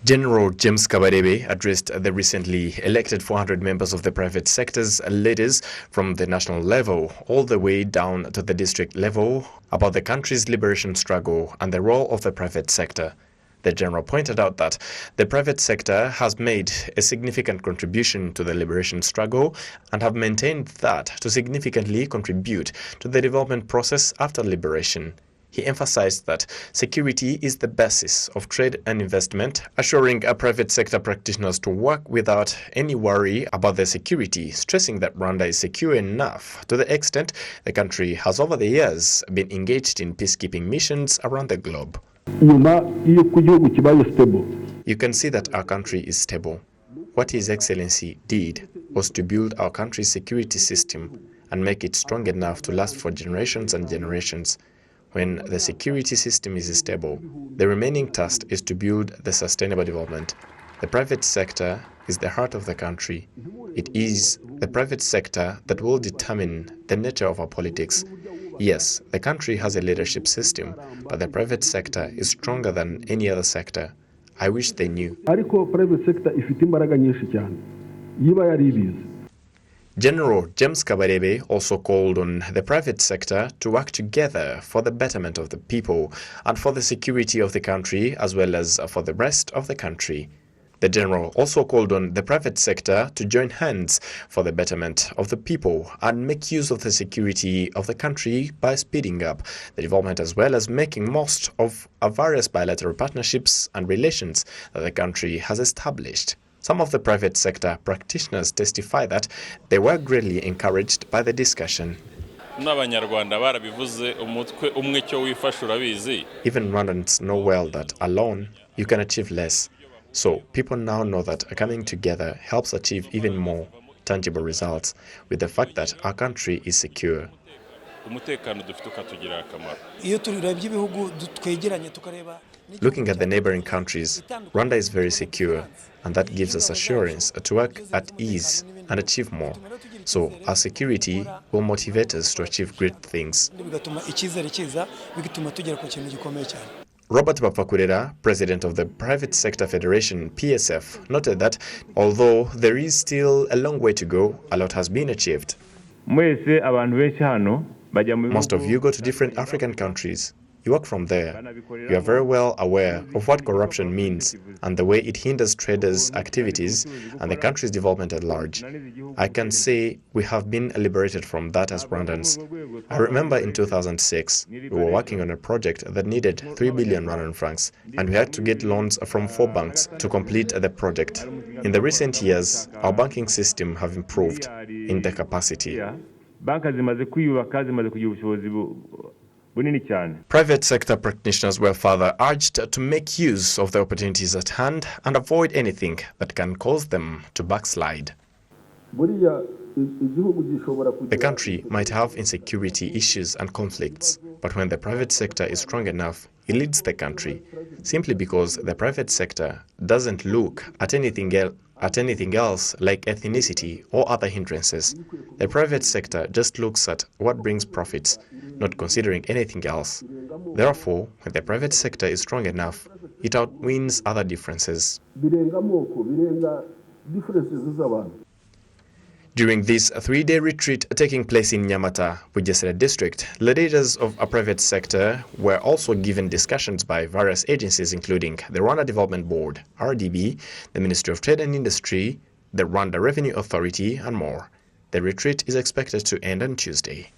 General James Kabarebe addressed the recently elected 400 members of the private sector's leaders from the national level all the way down to the district level about the country's liberation struggle and the role of the private sector. The general pointed out that the private sector has made a significant contribution to the liberation struggle and have maintained that to significantly contribute to the development process after liberation. He emphasized that security is the basis of trade and investment, assuring private sector practitioners to work without any worry about their security, stressing that Rwanda is secure enough to the extent the country has over the years been engaged in peacekeeping missions around the globe. You can see that our country is stable. What His Excellency did was to build our country's security system and make it strong enough to last for generations and generations. When the security system is stable, the remaining task is to build the sustainable development. The private sector is the heart of the country. It is the private sector that will determine the nature of our politics. Yes, the country has a leadership system, but the private sector is stronger than any other sector. I wish they knew. General James Kabarebe also called on the private sector to work together for the betterment of the people and for the security of the country as well as for the rest of the country. The general also called on the private sector to join hands for the betterment of the people and make use of the security of the country by speeding up the development as well as making most of various bilateral partnerships and relations that the country has established. Some of the private sector practitioners testify that they were greatly encouraged by the discussion. Even Rwandans know well that alone you can achieve less. So people now know that coming together helps achieve even more tangible results with the fact that our country is secure. Looking at the neighboring countries, Rwanda is very secure, and that gives us assurance to work at ease and achieve more. So our security will motivate us to achieve great things. Robert Bapakurera, president of the Private Sector Federation, PSF, noted that although there is still a long way to go, a lot has been achieved. Most of you go to different African countries. You work from there. You are very well aware of what corruption means and the way it hinders traders' activities and the country's development at large. I can say we have been liberated from that as Rwandans. I remember in 2006, we were working on a project that needed 3 billion Rwandan francs, and we had to get loans from 4 banks to complete the project. In the recent years, our banking system have improved in the capacity. Private sector practitioners were further urged to make use of the opportunities at hand and avoid anything that can cause them to backslide. The country might have insecurity issues and conflicts, but when the private sector is strong enough, it leads the country, simply because the private sector doesn't look at anything else like ethnicity or other hindrances. The private sector just looks at what brings profits, not considering anything else. Therefore, when the private sector is strong enough, it outwins other differences. During this 3-day retreat taking place in Nyamata, Bugesera district, the leaders of a private sector were also given discussions by various agencies including the Rwanda Development Board, RDB, the Ministry of Trade and Industry, the Rwanda Revenue Authority, and more. The retreat is expected to end on Tuesday.